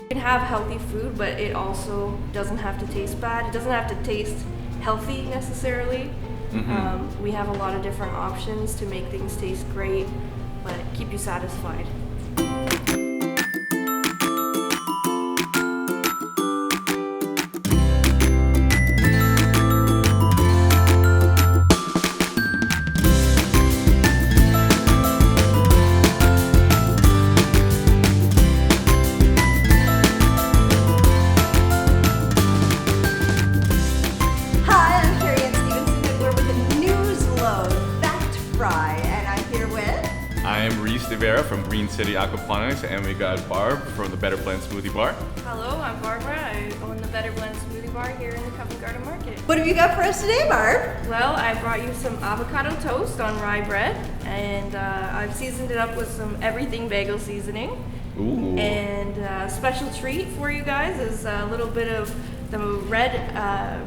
You can have healthy food, but it also doesn't have to taste bad. It doesn't have to taste healthy necessarily. We have a lot of different options to make things taste great, but keep you satisfied. From Green City Aquaponics, and we got Barb from the Better Blend Smoothie Bar. Hello, I'm Barbara. I own the Better Blend Smoothie Bar here in the Covent Garden Market. What have you got for us today, Barb? Well, I brought you some avocado toast on rye bread, and I've seasoned it up with some everything bagel seasoning. Ooh. And a special treat for you guys is a little bit of the red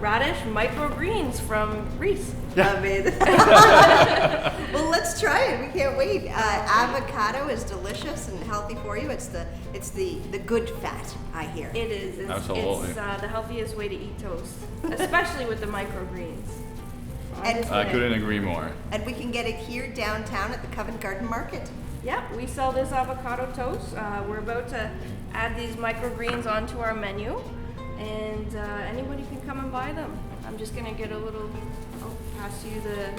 radish microgreens from Reese. Amazing. Well, let's try it. We can't wait. Avocado is delicious and healthy for you. It's the good fat, I hear. It is. Absolutely. It's the healthiest way to eat toast, especially with the microgreens. I couldn't agree more. And we can get it here downtown at the Covent Garden Market. Yeah, we sell this avocado toast. We're about to add these microgreens onto our menu, and anybody can come and buy them. I'm just gonna get a little. I'll pass you the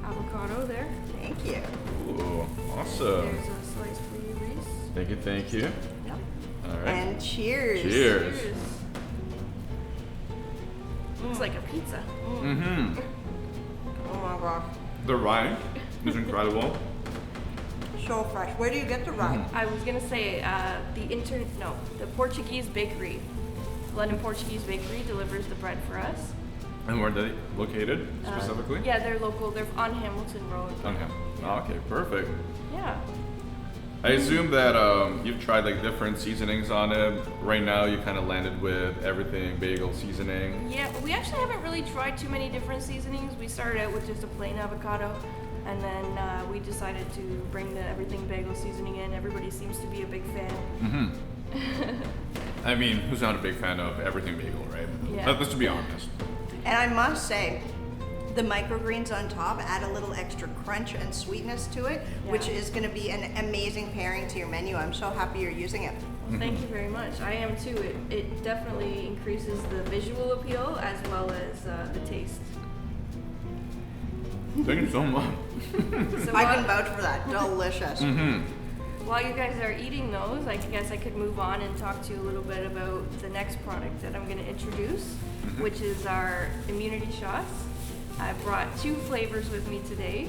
avocado there. Thank you. Ooh, awesome. There's a slice for you, Reese. Thank you. Yep. All right. And cheers. Cheers. Looks like a pizza. Mm-hmm. Oh my gosh. The rye is incredible. So fresh. Where do you get the rye? I was gonna say the Portuguese bakery, London Portuguese bakery delivers the bread for us. And where are they located specifically? Yeah, they're local. They're on Hamilton Road. On him. Oh, okay, perfect. Yeah. I assume that you've tried like different seasonings on it. Right now, you kind of landed with everything bagel seasoning. Yeah, we actually haven't really tried too many different seasonings. We started out with just a plain avocado, and then we decided to bring the everything bagel seasoning in. Everybody seems to be a big fan. Mm-hmm. I mean, who's not a big fan of everything bagel, right? Yeah. Let's be honest. And I must say, the microgreens on top add a little extra crunch and sweetness to it, which is going to be an amazing pairing to your menu. I'm so happy you're using it. Well, thank you very much. I am too. It definitely increases the visual appeal as well as the taste. Thank you so much. So I can vouch for that. Delicious. Mm-hmm. While you guys are eating those, I guess I could move on and talk to you a little bit about the next product that I'm going to introduce, which is our immunity shots. I brought two flavors with me today.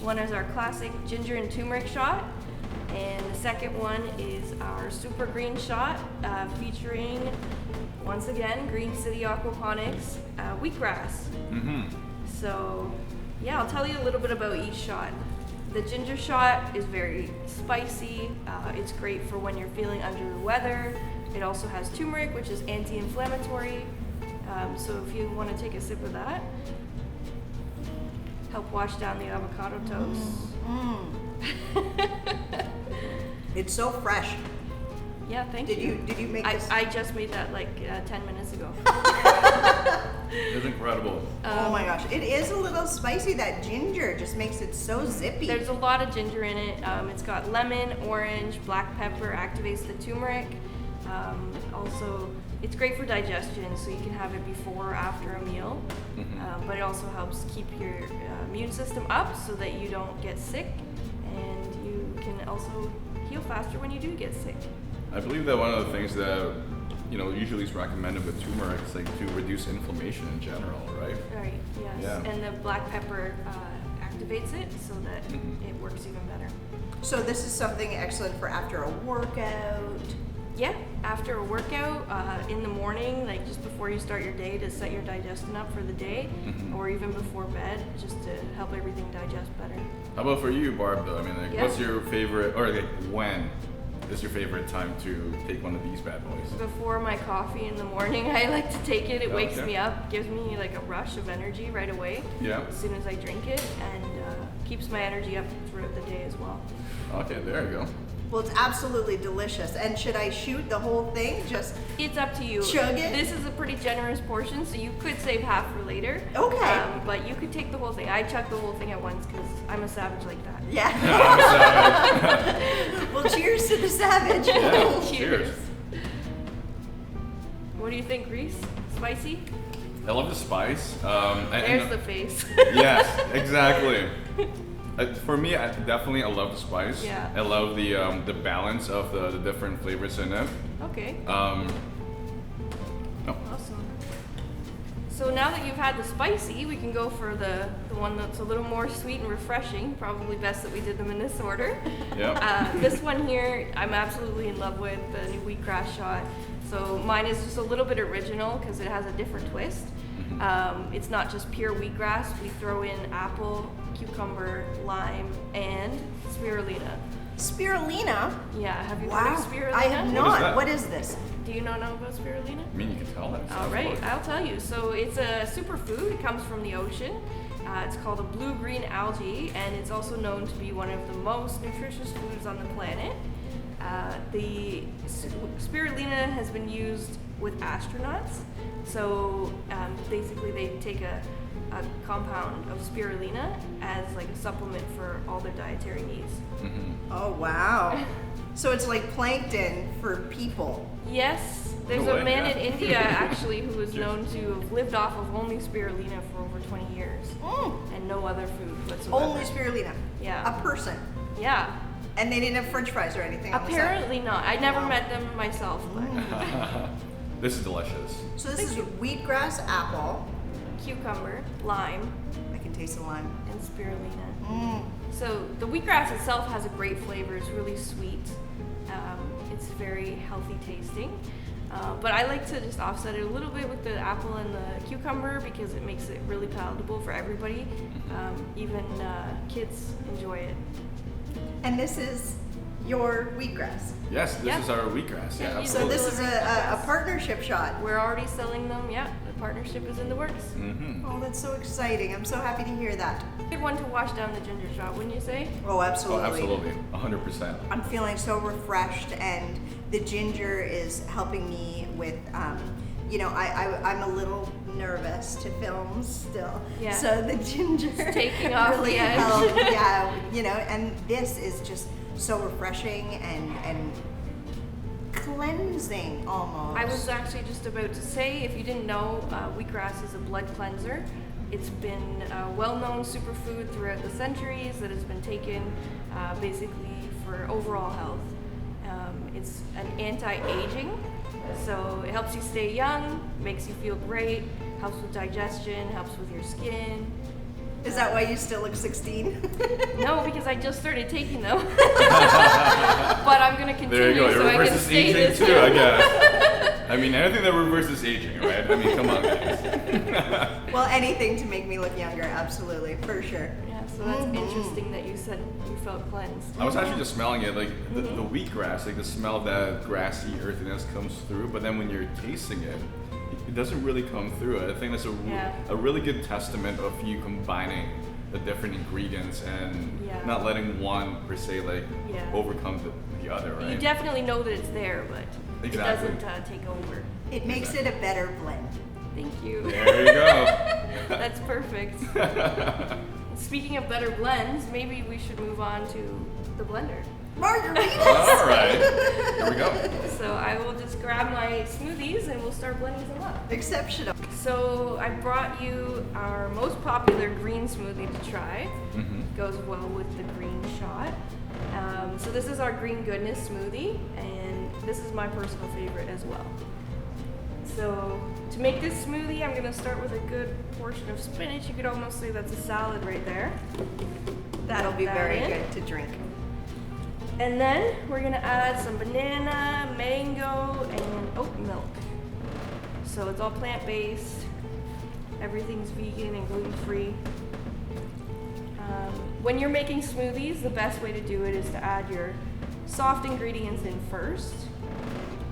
One is our classic ginger and turmeric shot, and the second one is our super green shot featuring, once again, Green City Aquaponics wheatgrass. Mm-hmm. So, yeah, I'll tell you a little bit about each shot. The ginger shot is very spicy. It's great for when you're feeling under the weather. It also has turmeric, which is anti-inflammatory. So if you want to take a sip of that, help wash down the avocado toast. It's so fresh. Yeah, thank you. Did you make this? I just made that like 10 minutes ago. It's incredible. Oh my gosh, it is a little spicy. That ginger just makes it so zippy. There's a lot of ginger in it. It's got lemon, orange, black pepper, activates the turmeric. Also, it's great for digestion, so you can have it before or after a meal. But it also helps keep your immune system up so that you don't get sick, and you can also heal faster when you do get sick. I believe that one of the things that usually is recommended with turmeric is like to reduce inflammation in general, right? Right. Yes. Yeah. And the black pepper activates it so that it works even better. So this is something excellent for after a workout. Yeah, after a workout, in the morning, like just before you start your day, to set your digestion up for the day, or even before bed, just to help everything digest better. How about for you, Barb, though? I mean, like, Yeah. what's your favorite, or like, when is your favorite time to take one of these bad boys? Before my coffee in the morning, I like to take it. It wakes Okay. me up, gives me like a rush of energy right away Yeah. as soon as I drink it, and keeps my energy up throughout the day as well. Okay, there you go. Well, it's absolutely delicious. And should I shoot the whole thing? Just It's up to you. Chug it? This is a pretty generous portion, so you could save half for later. Okay. But you could take the whole thing. I chugged the whole thing at once because I'm a savage like that. yeah. Well, cheers to the savage. Yeah, Cheers. What do you think, Reese? Spicy? I love the spice. There's the face. Yes, exactly. For me, I love the spice. Yeah. I love the balance of the different flavors in it. Okay. No. Awesome. So now that you've had the spicy, we can go for the one that's a little more sweet and refreshing. Probably best that we did them in this order. Yep. This one here, I'm absolutely in love with, the new wheatgrass shot. So mine is just a little bit original because it has a different twist. It's not just pure wheatgrass. We throw in apple, cucumber, lime, and spirulina. Spirulina? Yeah, have you heard Wow. of spirulina? I have What is not. that? What is this? Do you not know about spirulina? I mean, you can tell that. All right, I'll tell you. So it's a superfood. It comes from the ocean. It's called a blue-green algae, and it's also known to be one of the most nutritious foods on the planet. The spirulina has been used with astronauts. So basically, they take a compound of spirulina as like a supplement for all their dietary needs. Oh, wow. So it's like plankton for people. Yes, there's No a way, man yeah. in India actually who was known to have lived off of only spirulina for over 20 years and no other food whatsoever. Only spirulina. Yeah. A person. Yeah. And they didn't have french fries or anything on the side. Apparently not. I never met them myself, but This is delicious. So this is wheatgrass, apple. cucumber, lime, I can taste the lime. and spirulina. So the wheatgrass itself has a great flavor. It's really sweet. It's very healthy tasting. But I like to just offset it a little bit with the apple and the cucumber because it makes it really palatable for everybody. Even kids enjoy it. And this is your wheatgrass. Yes, this Yeah. is our wheatgrass. Yeah, Yeah, you So absolutely. this is a partnership shot. We're already selling them. Yeah, the partnership is in the works. Oh, that's so exciting. I'm so happy to hear that. Good one to wash down the ginger shot, wouldn't you say? Oh, Oh, absolutely. absolutely. 100%. I'm feeling so refreshed, and the ginger is helping me with, I'm a little nervous to film still. Yeah. So the ginger taking off really the edge. helped, and this is just so refreshing and cleansing almost. I was actually just about to say, if you didn't know, wheatgrass is a blood cleanser. It's been a well-known superfood throughout the centuries that has been taken basically for overall health. It's an anti-aging, so it helps you stay young, makes you feel great, helps with digestion, helps with your skin. Is that why you still look 16? No, because I just started taking them. But I'm gonna continue There you go. It so I can reverses stay aging this too, I way. guess. I mean, anything that reverses aging, right? I mean, come on, guys. Well, anything to make me look younger, absolutely, for sure. Yeah, so that's interesting that you said you felt cleansed. I was actually just smelling it, like the wheatgrass, like the smell of that grassy earthiness comes through, but then when you're tasting it, it doesn't really come through. I think that's Yeah. a really good testament of you combining the different ingredients and Yeah. not letting one per se like Yeah. overcome the other, right? You definitely know that it's there, but Exactly. it doesn't take over. It makes it a better blend. Thank you. There you go. That's perfect. Speaking of better blends, maybe we should move on to the blender. Margaritas! All right, here we go. So I will just grab my smoothies and we'll start blending them up. Exceptional. So I brought you our most popular green smoothie to try. Goes well with the green shot. So this is our Green Goodness smoothie, and this is my personal favorite as well. So to make this smoothie, I'm gonna start with a good portion of spinach. You could almost say that's a salad right there. That'll be That very in. good to drink. And then we're gonna add some banana, mango, and oat milk. So it's all plant-based. Everything's vegan and gluten-free. When you're making smoothies, the best way to do it is to add your soft ingredients in first.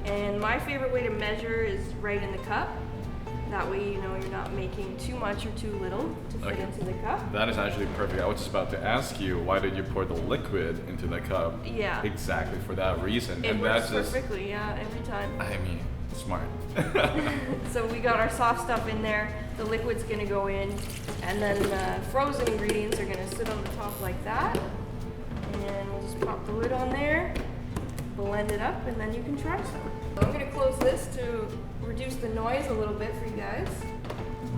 And my favorite way to measure is right in the cup. That way, you know, you're not making too much or too little to fit into the cup. That is actually perfect. I was just about to ask you, why did you pour the liquid into the cup? Yeah. Exactly for that reason. It and works that's perfectly, yeah, every time. I mean, smart. So we got our soft stuff in there, the liquid's gonna go in, and then the frozen ingredients are gonna sit on the top like that. And we'll just pop the lid on there, blend it up, and then you can try some. So I'm gonna close this to reduce the noise a little bit for you guys.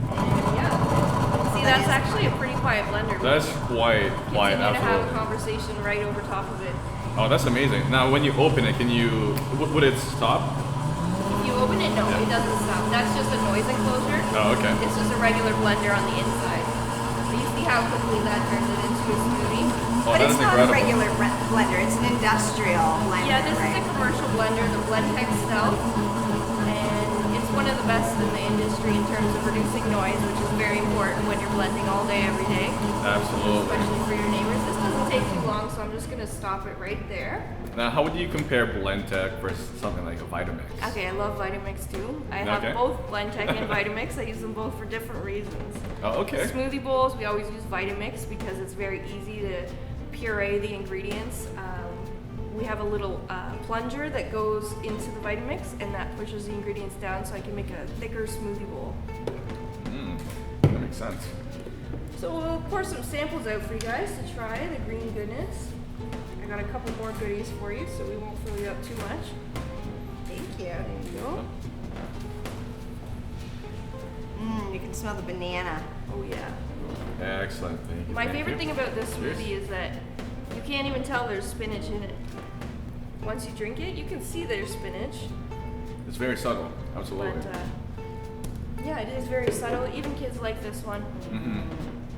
And yeah, see, that's actually a pretty quiet blender. That's quite quiet, Continue to have a absolutely. conversation right over top of it. Oh, that's amazing. Now, when you open it, can you, would it stop? If you open it, no, it doesn't stop. That's just a noise enclosure. Oh, okay. It's just a regular blender on the inside. So you see how quickly that turns it into a smoothie? Oh, But that it's is not incredible. a regular blender, it's an industrial blender, Yeah, this right? is a commercial blender, the Blendtec Stealth. And it's one of the best in the industry in terms of reducing noise, which is very important when you're blending all day, every day. Absolutely. Especially for your neighbors. This doesn't take too long, so I'm just going to stop it right there. Now, how would you compare Blendtec versus something like a Vitamix? Okay, I love Vitamix too. I have Okay. both Blendtec and Vitamix. I use them both for different reasons. Oh, okay. Smoothie bowls, we always use Vitamix because it's very easy to puree the ingredients. We have a little plunger that goes into the Vitamix and that pushes the ingredients down so I can make a thicker smoothie bowl. That makes sense. So we'll pour some samples out for you guys to try the green goodness. I got a couple more goodies for you so we won't fill you up too much. Thank you. There you go. You can smell the banana. Oh yeah. Excellent. Thank you. My thank favorite you. thing about this Cheers. smoothie is that you can't even tell there's spinach in it. Once you drink it, you can see there's spinach. It's very subtle. Absolutely. But yeah, it is very subtle. Even kids like this one.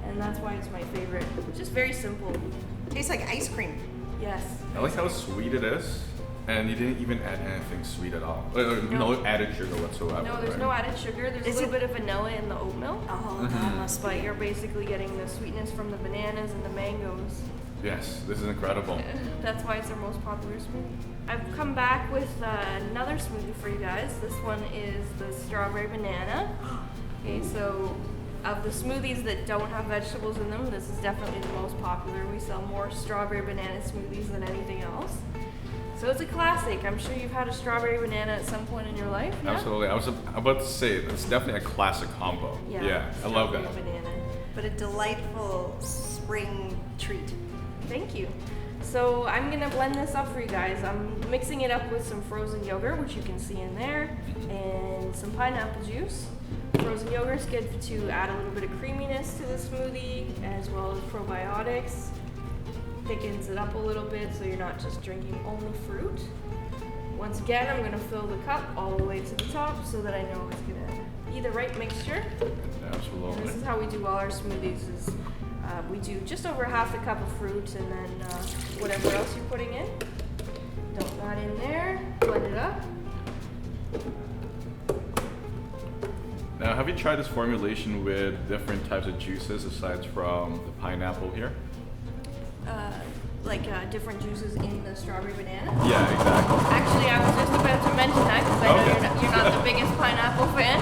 And that's why it's my favorite. Just very simple. Tastes like ice cream. Yes. I like how sweet it is, and you didn't even add anything sweet at all. No added sugar whatsoever. No, there's right? no added sugar. There's Is a little it- bit of vanilla in the oat milk. Oh, that must But you're basically getting the sweetness from the bananas and the mangoes. Yes, this is incredible. That's why it's our most popular smoothie. I've come back with another smoothie for you guys. This one is the strawberry banana. Okay, so of the smoothies that don't have vegetables in them, this is definitely the most popular. We sell more strawberry banana smoothies than anything else. So it's a classic. I'm sure you've had a strawberry banana at some point in your life. Yeah? Absolutely. I was about to say, it's definitely a classic combo. Yeah, I love that. strawberry banana. But a delightful spring treat. Thank you. So I'm gonna blend this up for you guys. I'm mixing it up with some frozen yogurt, which you can see in there, and some pineapple juice. Frozen yogurt's good to add a little bit of creaminess to the smoothie, as well as probiotics. Thickens it up a little bit so you're not just drinking only fruit. Once again, I'm gonna fill the cup all the way to the top so that I know it's gonna be the right mixture. And Absolutely. this is how we do all our smoothies is we do just over half a cup of fruit and then whatever else you're putting in. Dump that in there, blend it up. Now, have you tried this formulation with different types of juices aside from the pineapple here? Different juices in the strawberry banana. Yeah, exactly. Actually, I was just about to mention that because I know Okay. you're not the biggest pineapple fan.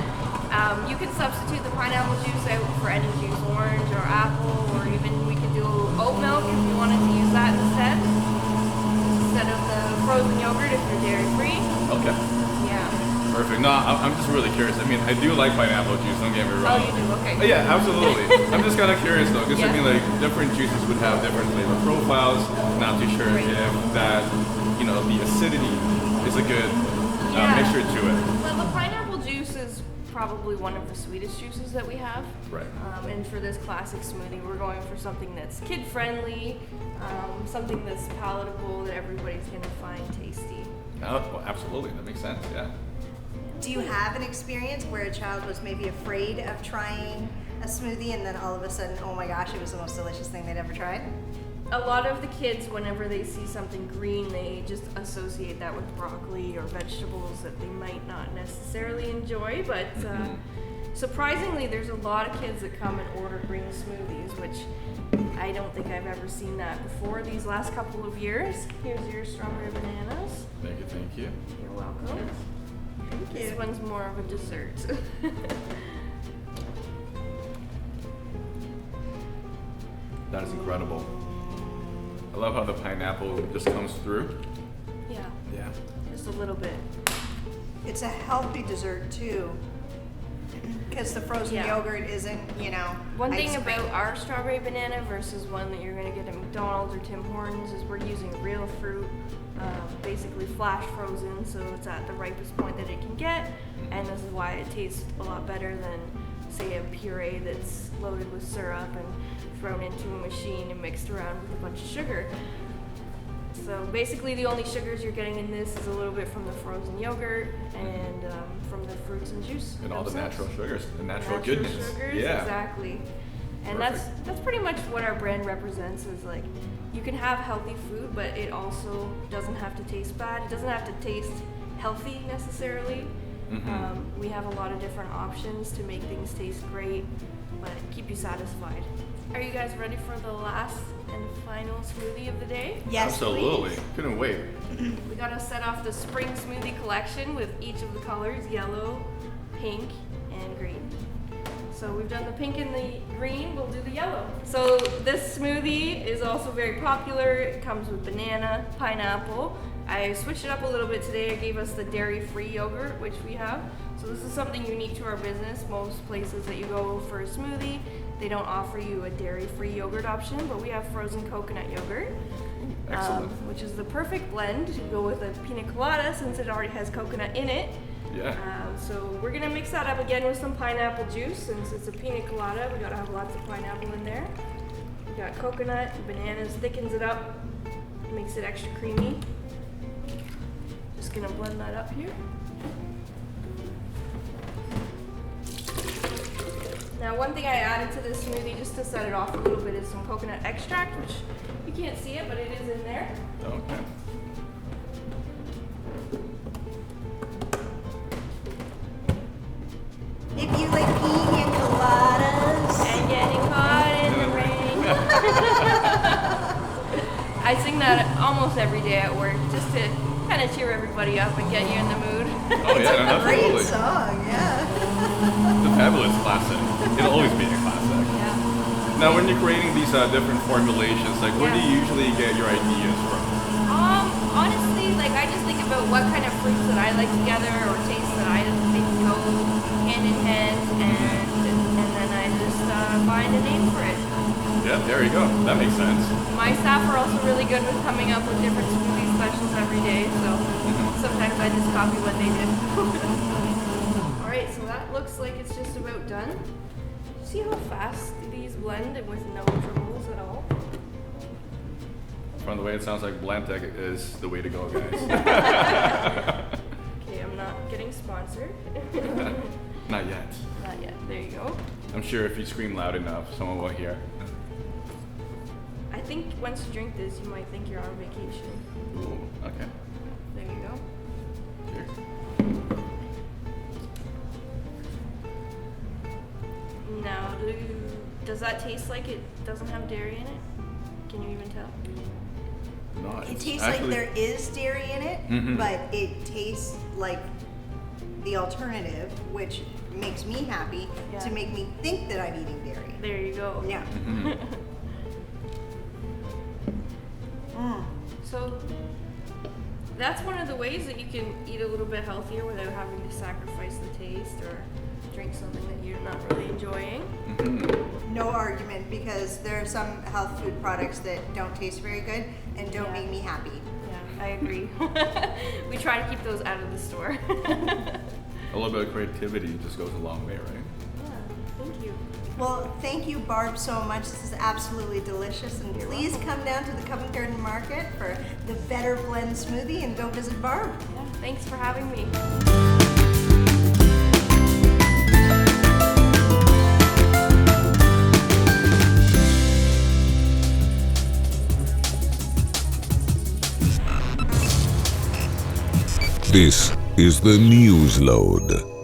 You can substitute the pineapple juice out for any juice, orange or apple, or even we could do oat milk if you wanted to use that instead of the frozen yogurt if you're dairy free. Okay. Yeah. Perfect. No, I'm just really curious. I mean, I do like pineapple juice, don't get me Oh, wrong. you do? Okay. Yeah, absolutely. I'm just kind of curious though, because I Yeah. mean, like, different juices would have different flavor profiles. Not too sure Right. if that, the acidity is a good Yeah. mixture to it. Well, the pineapple juice is probably one of the sweetest juices that we have. Right. And for this classic smoothie, we're going for something that's kid-friendly, something that's palatable that everybody's gonna find tasty. Oh, well, absolutely. That makes sense. Yeah. Do you have an experience where a child was maybe afraid of trying a smoothie and then all of a sudden, oh my gosh, it was the most delicious thing they'd ever tried? A lot of the kids, whenever they see something green, they just associate that with broccoli or vegetables that they might not necessarily enjoy. But surprisingly, there's a lot of kids that come and order green smoothies, which I don't think I've ever seen that before these last couple of years. Here's your strawberry bananas. Thank you. You're welcome. Thank This you. one's more of a dessert. That is incredible. I love how the pineapple just comes through. Yeah, Yeah. just a little bit. It's a healthy dessert too, because the frozen Yeah. yogurt isn't, One ice thing cream. about our strawberry banana versus one that you're gonna get at McDonald's or Tim Hortons is we're using real fruit, basically flash frozen, so it's at the ripest point that it can get, and this is why it tastes a lot better than, say, a puree that's loaded with syrup and thrown into a machine and mixed around with a bunch of sugar. So basically the only sugars you're getting in this is a little bit from the frozen yogurt and from the fruits and juice. And all the themselves. natural sugars, the natural Natural goodness. sugars, Yeah. exactly. And Perfect. that's pretty much what our brand represents is like you can have healthy food, but it also doesn't have to taste bad. It doesn't have to taste healthy necessarily. We have a lot of different options to make things taste great, but keep you satisfied. Are you guys ready for the last and final smoothie of the day? Yes, Absolutely. please. Couldn't wait. We gotta set off the spring smoothie collection with each of the colors, yellow, pink, and green. So we've done the pink and the green, we'll do the yellow. So this smoothie is also very popular. It comes with banana, pineapple. I switched it up a little bit today. I gave us the dairy-free yogurt, which we have. So this is something unique to our business. Most places that you go for a smoothie, they don't offer you a dairy-free yogurt option, but we have frozen coconut yogurt. Excellent. Which is the perfect blend to go with a pina colada since it already has coconut in it. Yeah. So we're gonna mix that up again with some pineapple juice since it's a pina colada. We gotta have lots of pineapple in there. We got coconut, bananas, thickens it up, makes it extra creamy. Just gonna blend that up here. Now one thing I added to this smoothie just to set it off a little bit is some coconut extract, which you can't see it, but it is in there. Okay. If you like pina coladas. And getting caught in the rain. I sing that almost every day at work just to kind of cheer everybody up and get you in the mood. Oh yeah, no, Great absolutely. song, yeah. The fabulous classic. It'll always be a classic. Yeah. Now, when you're creating these different formulations, like where do you usually get your ideas from? Honestly, like I just think about what kind of fruits that I like together or tastes that I think go hand in hand, and then I just find a name for it. Yeah, there you go. That makes sense. My staff are also really good with coming up with different smoothie specials every day, so sometimes I just copy what they did. Alright, so that looks like it's just about done. See how fast these blend and with no troubles at all? From the way it sounds like Blendtec is the way to go, guys. Okay, I'm not getting sponsored. Not yet. Not yet. There you go. I'm sure if you scream loud enough, someone will hear. I think once you drink this, you might think you're on vacation. Ooh, okay. There you go. Cheers. Now, does that taste like it doesn't have dairy in it? Can you even tell? No, It it's tastes actually- like there is dairy in it, but it tastes like the alternative, which makes me happy Yeah. to make me think that I'm eating dairy. There you go. Yeah. So that's one of the ways that you can eat a little bit healthier without having to sacrifice the taste or drink something that you're not really enjoying. No argument, because there are some health food products that don't taste very good and don't Yeah. make me happy. Yeah, I agree. We try to keep those out of the store. A little bit of creativity just goes a long way, right? Yeah, thank you. Well, thank you, Barb, so much. This is absolutely delicious. And You're please welcome. come down to the Covent Garden Market for the Better Blend Smoothie and go visit Barb. Yeah, thanks for having me. This is the Newsload.